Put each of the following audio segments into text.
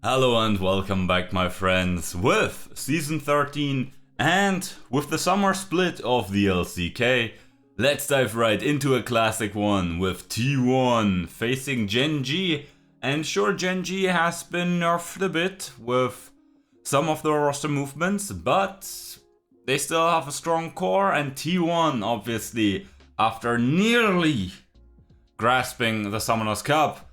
Hello and welcome back, my friends, with Season 13 and with the summer split of the LCK. Let's dive right into a classic one with T1 facing GenG. And sure, GenG has been nerfed a bit with some of the roster movements, but they still have a strong core, and T1 obviously, after nearly grasping the Summoners Cup,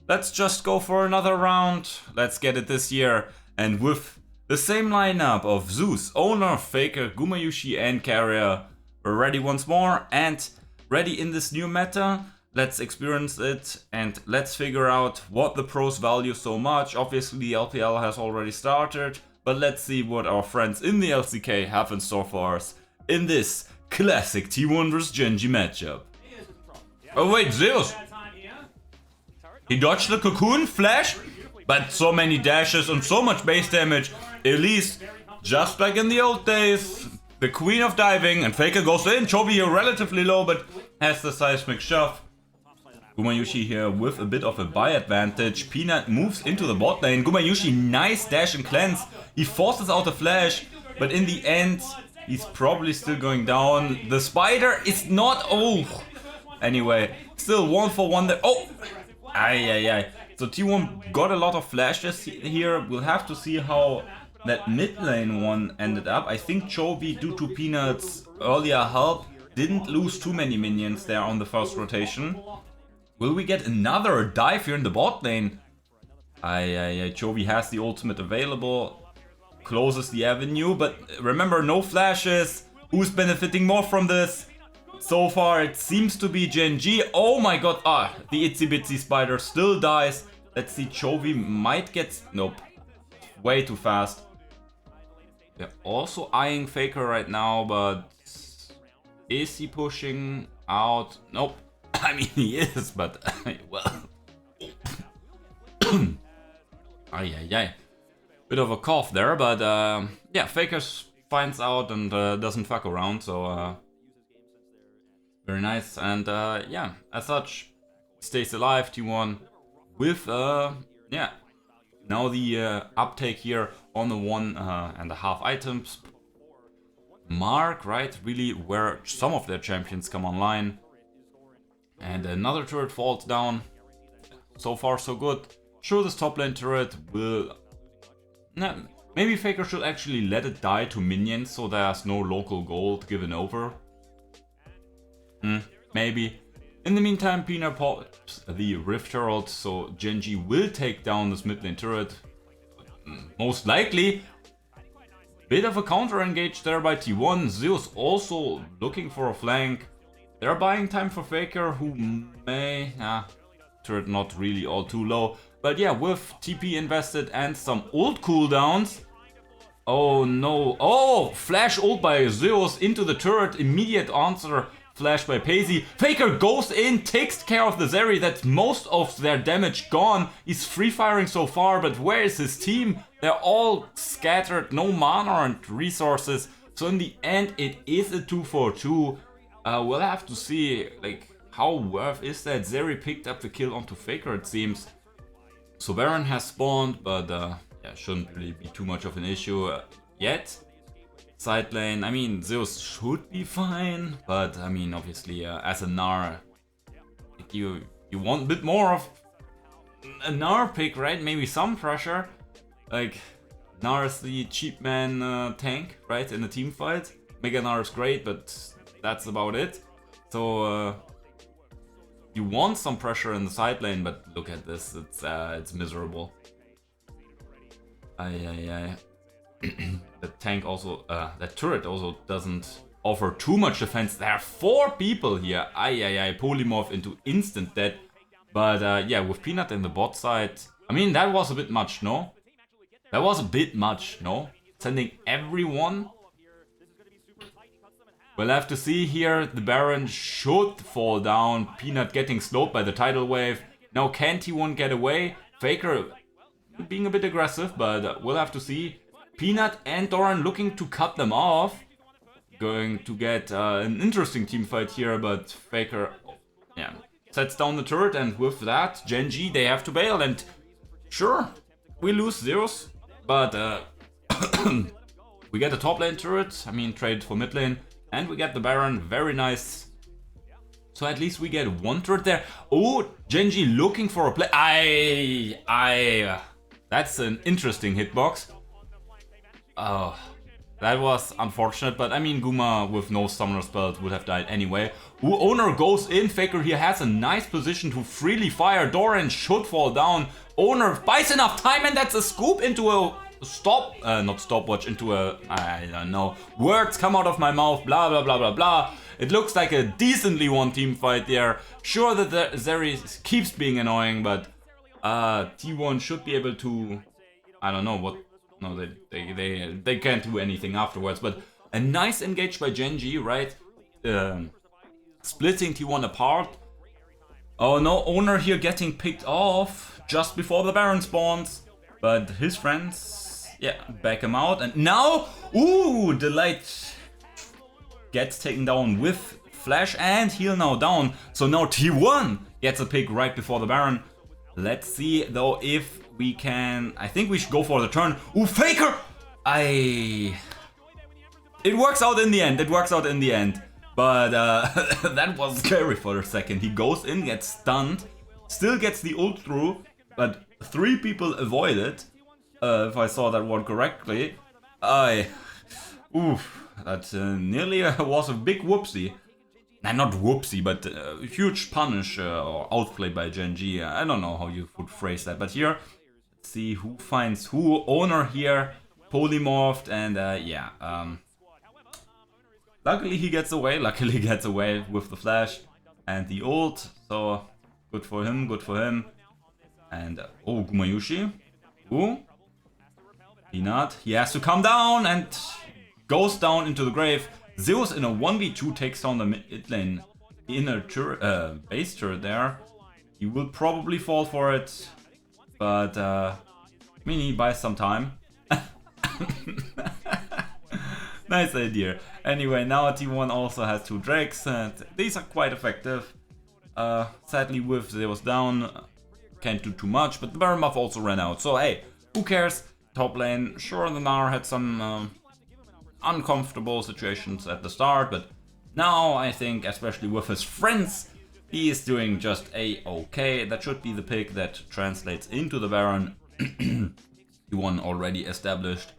let's just go for another round. Let's get it this year. And with the same lineup of Zeus, Owner, Faker, Guma, and Carrier, we're ready once more and ready in this new meta. Let's experience it and let's figure out what the pros value so much. Obviously the LPL has already started, but let's see what our friends in the LCK have in store for us in this classic T1 vs GenG matchup. Oh wait, Zeus! He dodged the cocoon flash, but so many dashes and so much base damage. Elise, just like in the old days, the queen of diving, and Faker goes in. Chovy here relatively low, but has the seismic shove. Guma here with a bit of a buy advantage. Peanut moves into the bot lane. Guma, nice dash and cleanse. He forces out the flash, but in the end, he's probably still going down. The spider is not... Oh! Anyway, still 1-for-1 there. Oh! Aye. So T1 got a lot of flashes here. We'll have to see how that mid lane one ended up. I think Chovy, due to Peanut's earlier help, didn't lose too many minions there on the first rotation. Will we get another dive here in the bot lane? Aye. Chovy has the ultimate available. Closes the avenue, but remember, no flashes. Who's benefiting more from this? So far, it seems to be GenG. Oh my god, the itsy bitsy spider still dies. Let's see, Chovy might get... Nope. Way too fast. They're also eyeing Faker right now, but... Is he pushing out? Nope. I mean, he is, but... well... Aye. Bit of a cough there, but... yeah, Faker finds out and doesn't fuck around, so... very nice, and yeah, as such, stays alive, T1, with, yeah, now the uptake here on the 1.5 items mark, right, really where some of their champions come online, and another turret falls down. So far so good. Sure, this top lane turret will, maybe Faker should actually let it die to minions so there's no local gold given over. Maybe. In the meantime, Peanut pops the Rift Herald, so GenG will take down this mid lane turret. Most likely. Bit of a counter engage there by T1. Zeus also looking for a flank. They're buying time for Faker, who may... turret not really all too low. But yeah, with TP invested and some ult cooldowns. Oh no. Oh! Flash ult by Zeus into the turret. Immediate answer. Flash by Peyz. Faker goes in, takes care of the Zeri. That's most of their damage gone. He's free firing so far, but where is his team? They're all scattered, no mana and resources. So in the end, it is a 2-for-2. We'll have to see, like, how worth is that? Zeri picked up the kill onto Faker, it seems. So Baron has spawned, but yeah, shouldn't really be too much of an issue yet. Side lane, I mean, Zeus should be fine, but I mean, obviously, as a Gnar, you want a bit more of a Gnar pick, right? Maybe some pressure. Like, Gnar is the cheap man tank, right, in a team fight. Mega Gnar is great, but that's about it. So, you want some pressure in the side lane, but look at this, it's miserable. Aye. The tank also, that turret also doesn't offer too much defense. There are 4 people here. Aye. Polymorph into instant death. But yeah, with Peanut in the bot side, I mean, that was a bit much, no? That was a bit much, no? Sending everyone. We'll have to see here. The Baron should fall down. Peanut getting slowed by the tidal wave. Now can T1 get away? Faker being a bit aggressive, but we'll have to see. Peanut and Doran looking to cut them off. Going to get an interesting team fight here, but Faker, yeah, sets down the turret, and with that, GenG, they have to bail, and sure, we lose Zeus, but we get a top lane turret, I mean trade for mid lane, and we get the Baron, very nice. So at least we get one turret there. Oh, GenG looking for a play. That's an interesting hitbox. Oh, that was unfortunate, but I mean Guma with no summoner spells would have died anyway. Ooh, Owner goes in, Faker here has a nice position to freely fire. Doran should fall down. Owner buys enough time, and that's a scoop into a not stopwatch, into a, I don't know, words come out of my mouth, blah blah blah blah blah. It looks like a decently won team fight there. Sure that the Zeri keeps being annoying, but T1 should be able to, I don't know what, no, they can't do anything afterwards, but a nice engage by GenG, right? Splitting T1 apart. Oh no, Owner here getting picked off just before the Baron spawns, but his friends, yeah, back him out, and now, ooh, Delight gets taken down with flash, and heal now down. So now T1 gets a pick right before the Baron. Let's see though if we can. I think we should go for the turn. Ooh, Faker! It works out in the end. It works out in the end. But that was scary for a second. He goes in, gets stunned, still gets the ult through, but 3 people avoid it. If I saw that one correctly. Oof. That nearly was a big whoopsie. Nah, not whoopsie, but a huge punish or outplay by GenG. I don't know how you would phrase that. But here, let's see who finds who. Owner here, polymorphed, and yeah. Luckily he gets away. Luckily gets away with the flash and the ult. So good for him. Good for him. And oh, Gumayushi. Ooh. Peanut. He has to come down and goes down into the grave. Zeus in a 1v2 takes down the mid lane inner base turret there. He will probably fall for it, but Mini buys some time. Nice idea. Anyway, now T1 also has 2 drakes, and these are quite effective. Sadly, with Zeus down, can't do too much, but the Baron buff also ran out. So hey, who cares? Top lane, sure, the Gnar had some uncomfortable situations at the start, but now I think, especially with his friends, he is doing just a-okay. That should be the pick that translates into the Baron. T1 already established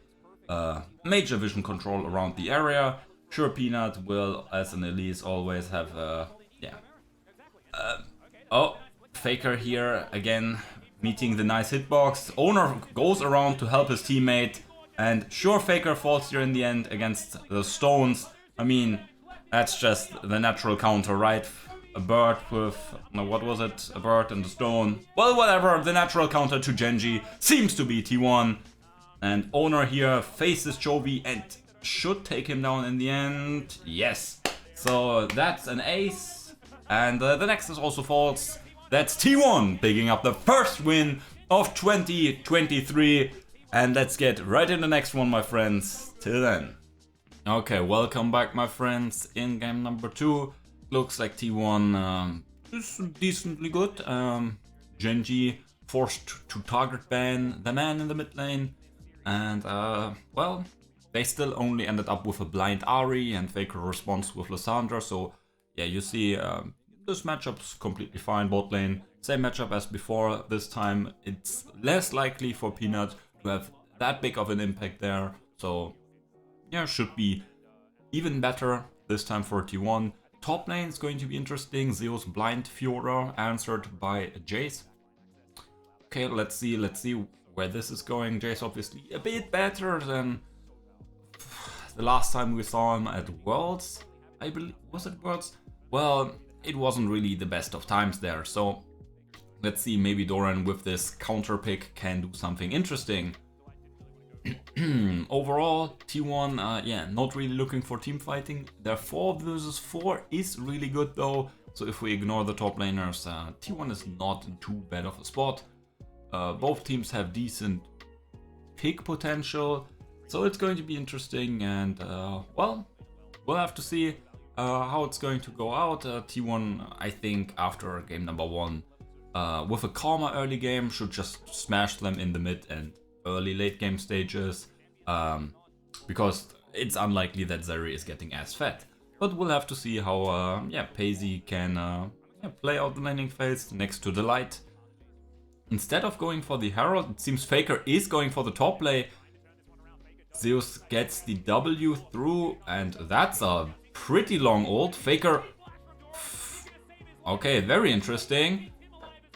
major vision control around the area. Sure, Peanut will, as an Elise, always have yeah. Oh, Faker here again, meeting the nice hitbox. Owner goes around to help his teammate, and sure, Faker falls here in the end against the stones. I mean, that's just the natural counter, right? A bird with, no, what was it? A bird and a stone. Well, whatever, the natural counter to GenG seems to be T1. And Owner here faces Chovy and should take him down in the end. Yes. So that's an ace. And the next is also false. That's T1 picking up the first win of 2023. And let's get right in the next one, my friends. Till then. Okay, welcome back, my friends. In game number 2. Looks like T1 is decently good. GenG forced to target ban the man in the mid lane. And, well, they still only ended up with a blind Ahri, and Faker responds with Lissandra. So, yeah, you see, this matchup's completely fine. Bot lane, same matchup as before. This time, it's less likely for Peanut to have that big of an impact there. So, yeah, should be even better this time for T1. Top lane is going to be interesting. Zeus blind Fiora answered by Jace. Okay, let's see where this is going. Jace obviously a bit better than the last time we saw him at Worlds. I believe, was it Worlds? Well, it wasn't really the best of times there. So let's see, maybe Doran with this counter pick can do something interesting. Overall, T1, yeah, not really looking for team fighting. Their 4 versus 4 is really good though. So if we ignore the top laners, T1 is not in too bad of a spot. Both teams have decent pick potential, so it's going to be interesting. And well, we'll have to see how it's going to go out. T1, I think, after game number 1 with a calmer early game, should just smash them in the mid and early late game stages, because it's unlikely that Zeri is getting as fed. But we'll have to see how Peyz can play out the laning phase next to the light. Instead of going for the Herald, it seems FAKER is going for the top play. Zeus gets the W through, and that's a pretty long ult. FAKER, okay, very interesting.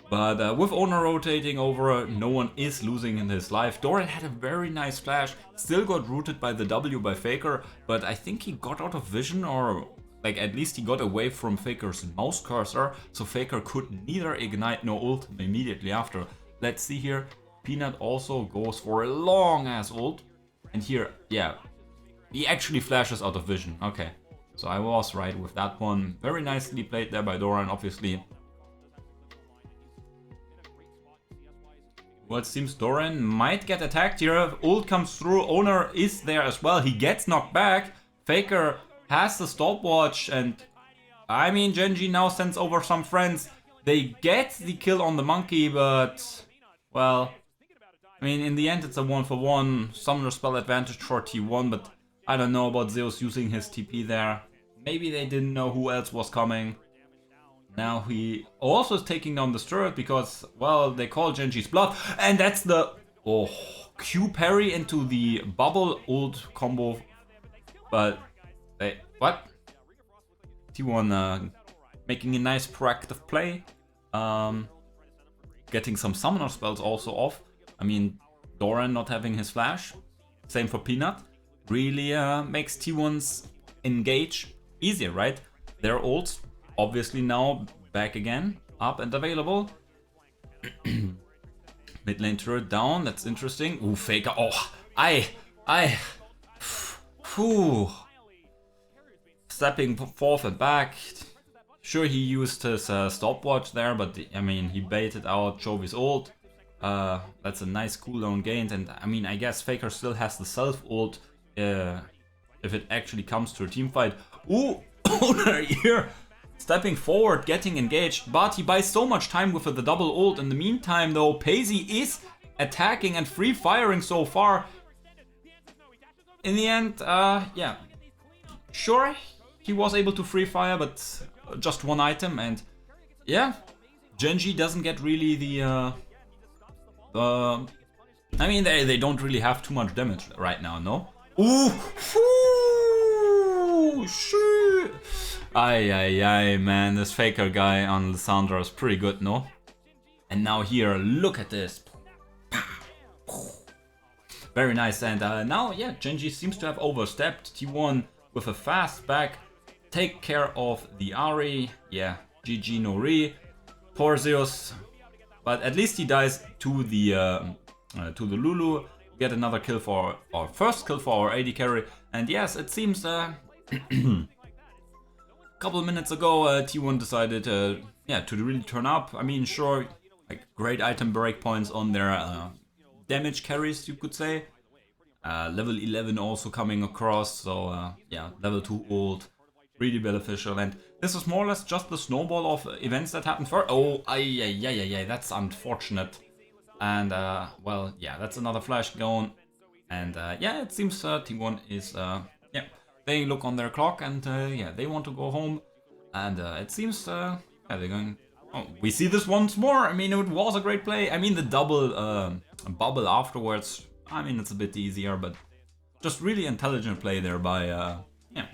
But with Owner rotating over, no one is losing in his life. Doran had a very nice flash, still got rooted by the W by FAKER, but I think he got out of vision, or like at least he got away from FAKER's mouse cursor, so FAKER could neither ignite nor ult immediately after. Let's see here, Peanut also goes for a long ass ult, and here, yeah, he actually flashes out of vision. Okay, so I was right with that one. Very nicely played there by Doran, obviously. Well, it seems Doran might get attacked here. Ult comes through, Owner is there as well. He gets knocked back. FAKER has the stopwatch, and I mean, GenG now sends over some friends. They get the kill on the monkey, but, well, I mean, in the end it's a 1-for-1. Summoner spell advantage for T1, but I don't know about Zeus using his TP there. Maybe they didn't know who else was coming. Now he also is taking down the turret because, well, they call GenG's bluff, and that's the Q parry into the bubble ult combo. But what? T1 making a nice proactive play, getting some summoner spells also off. I mean, Doran not having his flash, same for Peanut, really makes T1's engage easier, right? Their ults obviously now back again, up and available. Mid lane turret down, that's interesting. Ooh, FAKER, whew. Stepping forth and back. Sure, he used his stopwatch there, but I mean, he baited out Chovy's ult. That's a nice cooldown gained, and I mean, I guess FAKER still has the self ult if it actually comes to a team fight. Ooh, Owner here stepping forward, getting engaged, but he buys so much time with the double ult. In the meantime, though, Peyz is attacking and free firing so far. In the end, yeah, sure, he was able to free fire, but just one item, and yeah, GenG doesn't get really the I mean, they don't really have too much damage right now, no? Ooh, shit. Ay, man, this FAKER guy on Lissandra is pretty good, no? And now here, look at this. Very nice, and now, yeah, GenG seems to have overstepped. T1 with a fast back, take care of the Ahri. Yeah, GG no re. Poor Zeus, but at least he dies to the Lulu. Get another kill for our first kill for our AD carry, and yes, it seems couple of minutes ago, T1 decided, yeah, to really turn up. I mean, sure, like great item breakpoints on their damage carries, you could say. Level 11 also coming across, so yeah, level 2 ult, really beneficial. And this is more or less just the snowball of events that happened first. Oh, yeah, that's unfortunate. And well, yeah, that's another flash gone. And yeah, it seems T1 is yeah, they look on their clock and yeah, they want to go home. And it seems yeah, they're going. Oh, we see this once more. I mean, it was a great play. I mean, the double bubble afterwards, I mean, it's a bit easier, but just really intelligent play there by yeah,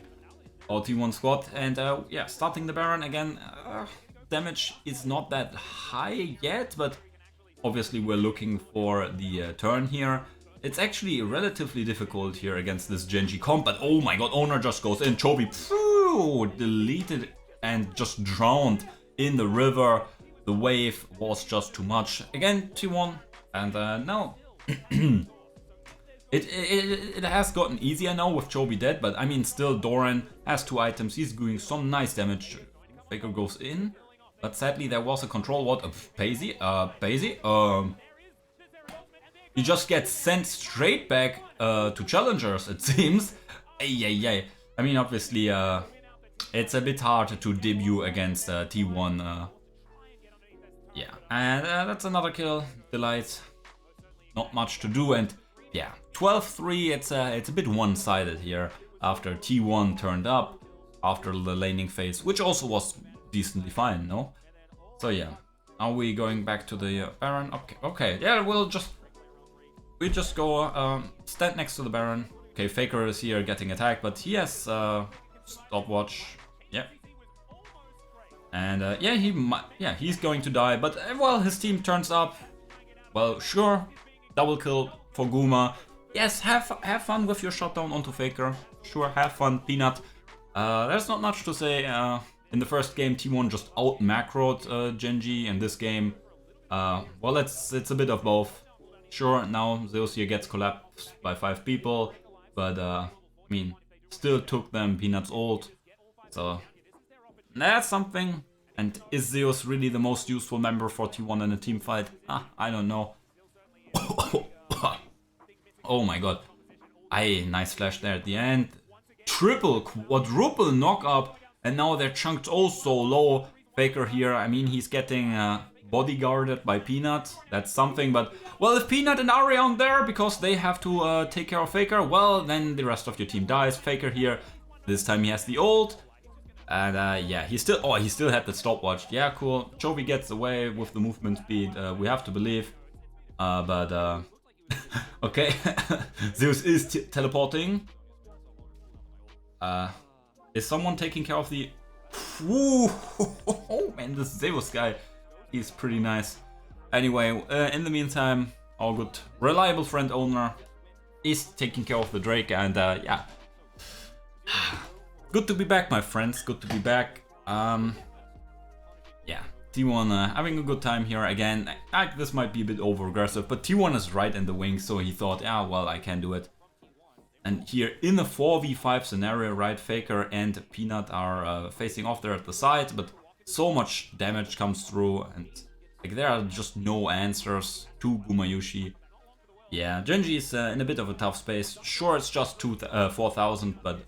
our T1 squad. And yeah, starting the Baron again. Damage is not that high yet, but obviously we're looking for the turn here. It's actually relatively difficult here against this GenG comp, but oh my god, Owner just goes in. Chovy deleted and just drowned in the river. The wave was just too much. Again, T1, and now it has gotten easier now with Chovy dead, but I mean, still Doran has 2 items. He's doing some nice damage. FAKER goes in, but sadly there was a control ward of Peyz. He just gets sent straight back to challengers, it seems. I mean, obviously, it's a bit hard to debut against T1. Yeah, and that's another kill. Delight. Not much to do, and yeah, 12-3, it's a bit one-sided here after T1 turned up after the laning phase, which also was decently fine, no? So yeah, are we going back to the Baron? Okay, yeah, we just go stand next to the Baron. Okay, FAKER is here getting attacked, but he has stopwatch. Yeah. And yeah, he's going to die, but well, his team turns up. Well, sure, double kill for Guma. Yes, have fun with your shutdown onto FAKER. Sure, have fun, Peanut. There's not much to say. In the first game, T1 just out macroed GenG. In this game, well, it's a bit of both. Sure, now Zeus here gets collapsed by 5 people, but I mean, still took them Peanut's ult. So that's something. And is Zeus really the most useful member for T1 in a team fight? I don't know. Oh my god. Nice flash there at the end. Triple, quadruple knock up. And now they're chunked also low. FAKER here, I mean, he's getting bodyguarded by Peanut. That's something, but well, if Peanut and Ari aren't there because they have to take care of FAKER, well, then the rest of your team dies. FAKER here, this time he has the ult. And yeah, he still had the stopwatch. Yeah, cool. Chovy gets away with the movement speed, we have to believe. But okay, Zeus is teleporting. Is someone taking care of the... Ooh, oh man, this Zeus guy, he's pretty nice. Anyway, in the meantime, our good reliable friend owner is taking care of the Drake, and yeah. Good to be back, my friends, good to be back. Yeah, T1 having a good time here again. This might be a bit over aggressive, but T1 is right in the wing, so he thought, yeah, well, I can do it. And here in a 4v5 scenario, right, FAKER and Peanut are facing off there at the side, but so much damage comes through, and like there are just no answers to Guma. Yeah, GenG is in a bit of a tough space. Sure, it's just 4,000, but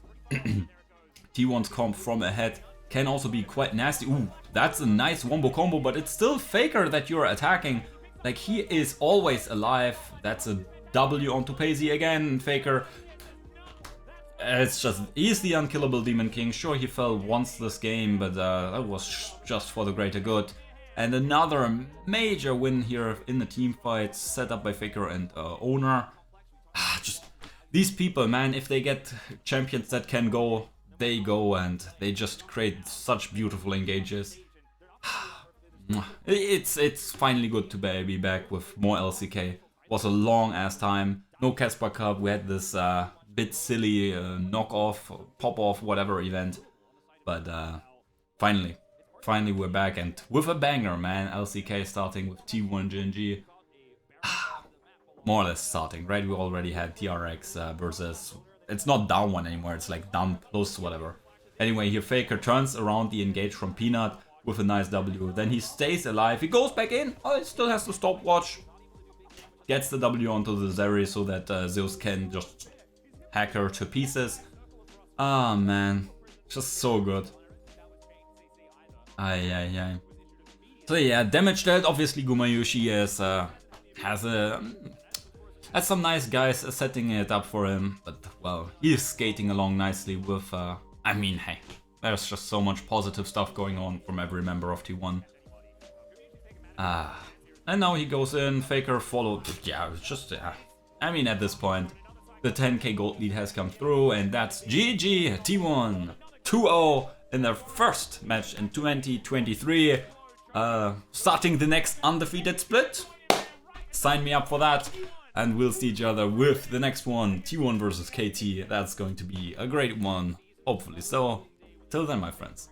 T1's comp from ahead can also be quite nasty. Ooh, that's a nice wombo combo, but it's still FAKER that you're attacking. Like, he is always alive. That's a W onto Peyz again, FAKER. It's just, he's the unkillable Demon King. Sure, he fell once this game, but that was just for the greater good. And another major win here in the team fight set up by FAKER and Owner. Just these people, man, if they get champions that can go, they go, and they just create such beautiful engages. It's finally good to be back with more LCK. Was a long ass time. No Casper Cup. We had this bit silly knock-off, pop-off, whatever event. But finally we're back, and with a banger, man. LCK starting with T1 GenG. More or less starting, right? We already had TRX versus... It's not down one anymore, it's like down plus whatever. Anyway, here FAKER turns around the engage from Peanut with a nice W. Then he stays alive, he goes back in. Oh, he still has the stopwatch. Gets the W onto the Zeri so that Zeus can just hack her to pieces. Ah, man. Just so good. Ay. So yeah, damage dealt. Obviously Guma has some nice guys setting it up for him. But, well, he's skating along nicely with... I mean, hey, there's just so much positive stuff going on from every member of T1. And now he goes in, FAKER followed. Yeah, it's just, I mean, at this point, the 10k gold lead has come through, and that's GG T1 2-0 in their first match in 2023. Starting the next undefeated split. Sign me up for that, and we'll see each other with the next one, T1 versus KT. That's going to be a great one, hopefully so. Till then, my friends.